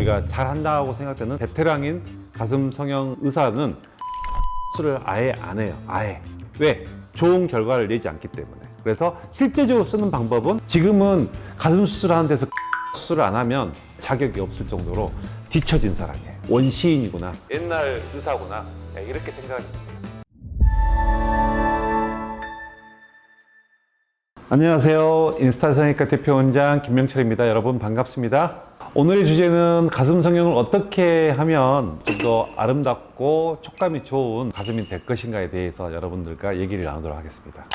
우리가 잘한다고 생각되는 베테랑인 가슴 성형 의사는 수술을 아예 안 해요. 아예. 왜? 좋은 결과를 내지 않기 때문에. 그래서 실제적으로 쓰는 방법은 지금은 가슴 수술하는 데서 수술을 안 하면 자격이 없을 정도로 뒤처진 사람이에요. 원시인이구나. 옛날 의사구나. 이렇게 생각이 듭니다. 안녕하세요. 인스타 성형외과 대표원장 김명철입니다. 여러분 반갑습니다. 오늘의 주제는 가슴 성형을 어떻게 하면 좀 더 아름답고 촉감이 좋은 가슴이 될 것인가에 대해서 여러분들과 얘기를 나누도록 하겠습니다.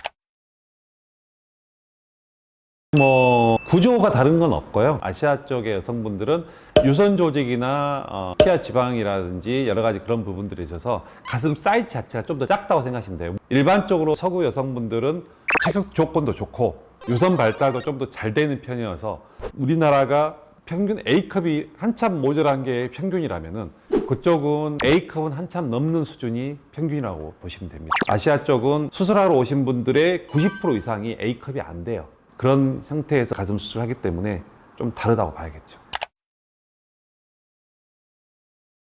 구조가 다른 건 없고요. 아시아 쪽의 여성분들은 유선 조직이나 피하 지방이라든지 여러 가지 그런 부분들에 있어서 가슴 사이즈 자체가 좀 더 작다고 생각하시면 돼요. 일반적으로 서구 여성분들은 체격 조건도 좋고 유선 발달도 좀 더 잘 되는 편이어서 우리나라가 평균 A컵이 한참 모자란 게 평균이라면은 그쪽은 A컵은 한참 넘는 수준이 평균이라고 보시면 됩니다. 아시아 쪽은 수술하러 오신 분들의 90% 이상이 A컵이 안 돼요. 그런 상태에서 가슴 수술을 하기 때문에 좀 다르다고 봐야겠죠.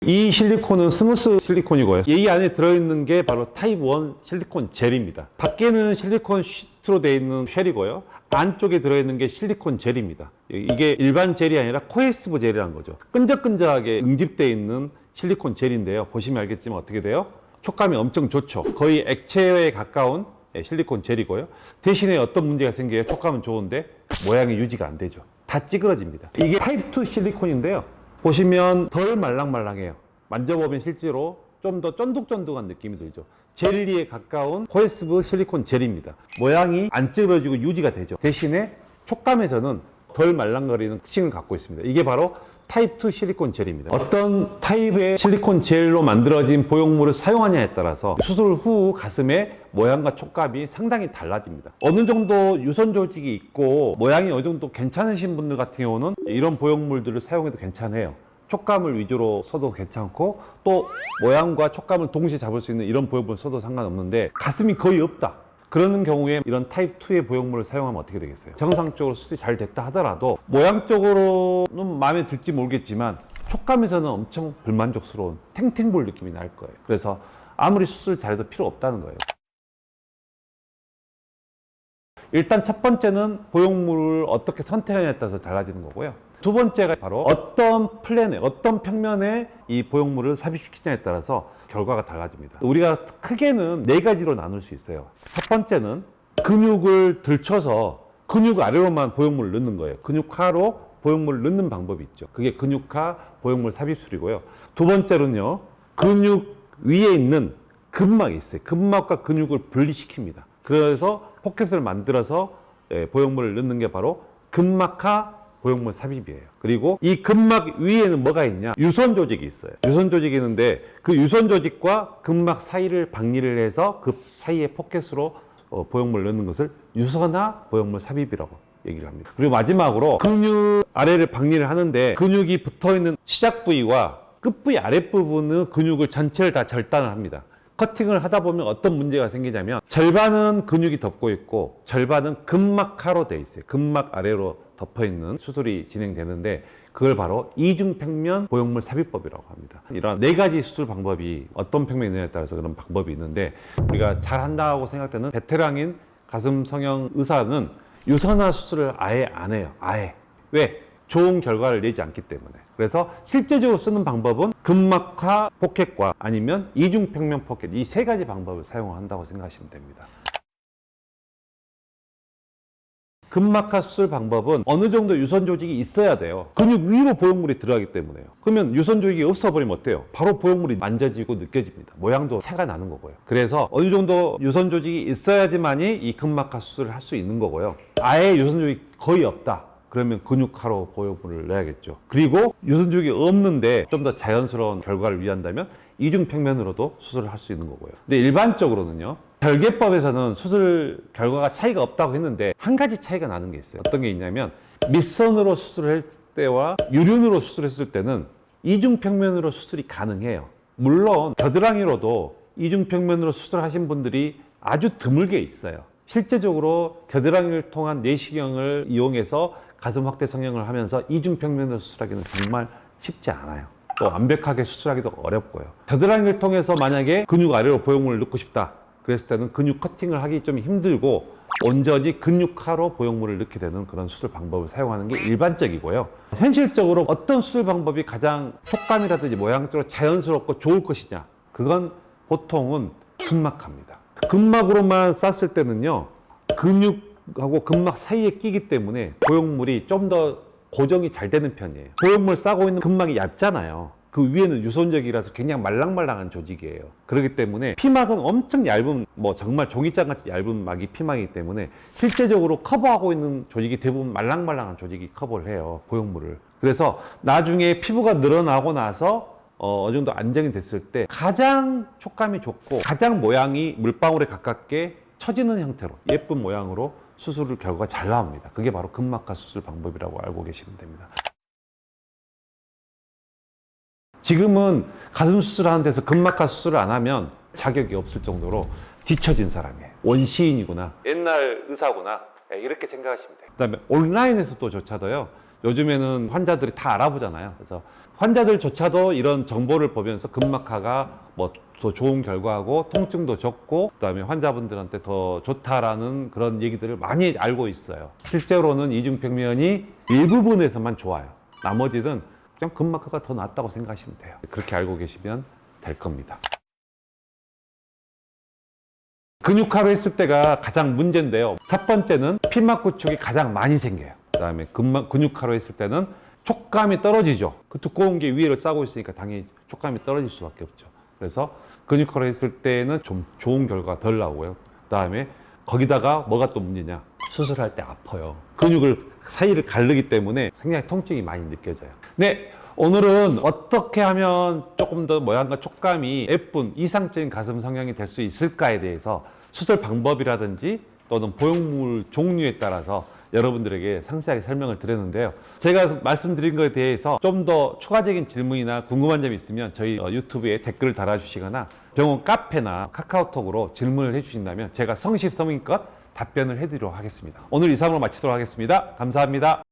이 실리콘은 스무스 실리콘이고요. 이 안에 들어있는 게 바로 타입 1 실리콘 젤입니다. 밖에는 실리콘 시트로 되어 있는 쉘이고요. 안쪽에 들어있는 게 실리콘 젤입니다. 이게 일반 젤이 아니라 코에스브 젤이라는 거죠. 끈적끈적하게 응집되어 있는 실리콘 젤인데요. 보시면 알겠지만 어떻게 돼요? 촉감이 엄청 좋죠. 거의 액체에 가까운 실리콘 젤이고요. 대신에 어떤 문제가 생겨요? 촉감은 좋은데 모양이 유지가 안 되죠. 다 찌그러집니다. 이게 타입 2 실리콘인데요. 보시면 덜 말랑말랑해요. 만져보면 실제로 좀 더 쫀득쫀득한 느낌이 들죠. 젤리에 가까운 코에스브 실리콘 젤입니다. 모양이 안 찌그러지고 유지가 되죠. 대신에 촉감에서는 덜 말랑거리는 특징을 갖고 있습니다. 이게 바로 타입 2 실리콘 젤입니다. 어떤 타입의 실리콘 젤로 만들어진 보형물을 사용하냐에 따라서 수술 후 가슴의 모양과 촉감이 상당히 달라집니다. 어느 정도 유선 조직이 있고 모양이 어느 정도 괜찮으신 분들 같은 경우는 이런 보형물들을 사용해도 괜찮아요. 촉감을 위주로 써도 괜찮고 또 모양과 촉감을 동시에 잡을 수 있는 이런 보형물을 써도 상관없는데 가슴이 거의 없다. 그러는 경우에 이런 타입 2의 보형물을 사용하면 어떻게 되겠어요? 정상적으로 수술이 잘 됐다 하더라도 모양적으로는 마음에 들지 모르겠지만 촉감에서는 엄청 불만족스러운 탱탱볼 느낌이 날 거예요. 그래서 아무리 수술 잘해도 필요 없다는 거예요. 일단 첫 번째는 보형물을 어떻게 선택하냐에 따라서 달라지는 거고요. 두 번째가 바로 어떤 플랜에, 어떤 평면에 이 보형물을 삽입시키냐에 따라서 결과가 달라집니다. 우리가 크게는 네 가지로 나눌 수 있어요. 첫 번째는 근육을 들쳐서 근육 아래로만 보형물을 넣는 거예요. 근육하로 보형물을 넣는 방법이 있죠. 그게 근육하 보형물 삽입술이고요. 두 번째로는요, 근육 위에 있는 근막이 있어요. 근막과 근육을 분리시킵니다. 그래서 포켓을 만들어서 보형물을 넣는 게 바로 근막하 보형물 삽입이에요. 그리고 이 근막 위에는 뭐가 있냐? 유선 조직이 있어요. 유선 조직이 있는데 그 유선 조직과 근막 사이를 박리를 해서 그 사이에 포켓으로 보형물을 넣는 것을 유선화 보형물 삽입이라고 얘기를 합니다. 그리고 마지막으로 근육 아래를 박리를 하는데 근육이 붙어있는 시작 부위와 끝 부위 아랫부분은 근육을 전체를 다 절단을 합니다. 커팅을 하다 보면 어떤 문제가 생기냐면 절반은 근육이 덮고 있고 절반은 근막하로 되어 있어요. 근막 아래로 덮어있는 수술이 진행되는데 그걸 바로 이중평면 보형물 삽입법이라고 합니다. 이런 네 가지 수술 방법이 어떤 평면이 있느냐에 따라서 그런 방법이 있는데 우리가 잘한다고 생각되는 베테랑인 가슴 성형 의사는 유선화 수술을 아예 안 해요. 아예. 왜? 좋은 결과를 내지 않기 때문에. 그래서 실제적으로 쓰는 방법은 근막하 포켓과 아니면 이중평면 포켓 이 세 가지 방법을 사용한다고 생각하시면 됩니다. 근막하 수술 방법은 어느 정도 유선 조직이 있어야 돼요. 근육 위로 보형물이 들어가기 때문에요. 그러면 유선 조직이 없어버리면 어때요? 바로 보형물이 만져지고 느껴집니다. 모양도 새가 나는 거고요. 그래서 어느 정도 유선 조직이 있어야지만이 이 근막하 수술을 할 수 있는 거고요. 아예 유선 조직이 거의 없다. 그러면 근육하로 보형물을 넣어야겠죠. 그리고 유선 조직이 없는데 좀 더 자연스러운 결과를 위한다면 이중평면으로도 수술을 할 수 있는 거고요. 근데 일반적으로는요. 별개법에서는 수술 결과가 차이가 없다고 했는데 한 가지 차이가 나는 게 있어요. 어떤 게 있냐면 밑선으로 수술할 때와 유륜으로 수술했을 때는 이중평면으로 수술이 가능해요. 물론 겨드랑이로도 이중평면으로 수술하신 분들이 아주 드물게 있어요. 실제적으로 겨드랑이를 통한 내시경을 이용해서 가슴 확대 성형을 하면서 이중평면으로 수술하기는 정말 쉽지 않아요. 또 완벽하게 수술하기도 어렵고요. 겨드랑이를 통해서 만약에 근육 아래로 보형물을 넣고 싶다 그랬을 때는 근육 커팅을 하기 좀 힘들고 온전히 근육화로 보형물을 넣게 되는 그런 수술 방법을 사용하는 게 일반적이고요. 현실적으로 어떤 수술 방법이 가장 촉감이라든지 모양적으로 자연스럽고 좋을 것이냐, 그건 보통은 근막합니다. 근막으로만 쌌을 때는요, 근육하고 근막 사이에 끼기 때문에 보형물이 좀 더 고정이 잘 되는 편이에요. 보형물 싸고 있는 근막이 얇잖아요. 그 위에는 유선적이라서 굉장히 말랑말랑한 조직이에요. 그렇기 때문에 피막은 엄청 얇은, 뭐 정말 종이장같이 얇은 막이 피막이기 때문에 실제적으로 커버하고 있는 조직이 대부분 말랑말랑한 조직이 커버를 해요, 보형물을. 그래서 나중에 피부가 늘어나고 나서 어느 정도 안정이 됐을 때 가장 촉감이 좋고 가장 모양이 물방울에 가깝게 처지는 형태로 예쁜 모양으로 수술 결과가 잘 나옵니다. 그게 바로 근막하 수술 방법이라고 알고 계시면 됩니다. 지금은 가슴 수술하는 데서 근막하 수술을 안 하면 자격이 없을 정도로 뒤처진 사람이에요. 원시인이구나, 옛날 의사구나, 이렇게 생각하시면 돼요. 그다음에 온라인에서도조차도요, 요즘에는 환자들이 다 알아보잖아요. 그래서 환자들조차도 이런 정보를 보면서 근막하가 뭐 더 좋은 결과하고 통증도 적고 그다음에 환자분들한테 더 좋다라는 그런 얘기들을 많이 알고 있어요. 실제로는 이중평면이 일부분에서만 좋아요. 나머지는 그냥 근막하가 더 낫다고 생각하시면 돼요. 그렇게 알고 계시면 될 겁니다. 근육화로 했을 때가 가장 문제인데요. 첫 번째는 피막 구축이 가장 많이 생겨요. 그다음에 근육화로 했을 때는 촉감이 떨어지죠. 그 두꺼운 게 위를 싸고 있으니까 당연히 촉감이 떨어질 수밖에 없죠. 그래서 근육화로 했을 때는 좀 좋은 결과가 덜 나오고요. 그다음에 거기다가 뭐가 또 문제냐? 수술할 때 아파요. 근육을 사이를 가르기 때문에 굉장히 통증이 많이 느껴져요. 네, 오늘은 어떻게 하면 조금 더 모양과 촉감이 예쁜 이상적인 가슴 성형이 될 수 있을까에 대해서 수술 방법이라든지 또는 보형물 종류에 따라서 여러분들에게 상세하게 설명을 드렸는데요. 제가 말씀드린 것에 대해서 좀 더 추가적인 질문이나 궁금한 점이 있으면 저희 유튜브에 댓글을 달아주시거나 병원 카페나 카카오톡으로 질문을 해주신다면 제가 성심성의껏 답변을 해드리도록 하겠습니다. 오늘 이상으로 마치도록 하겠습니다. 감사합니다.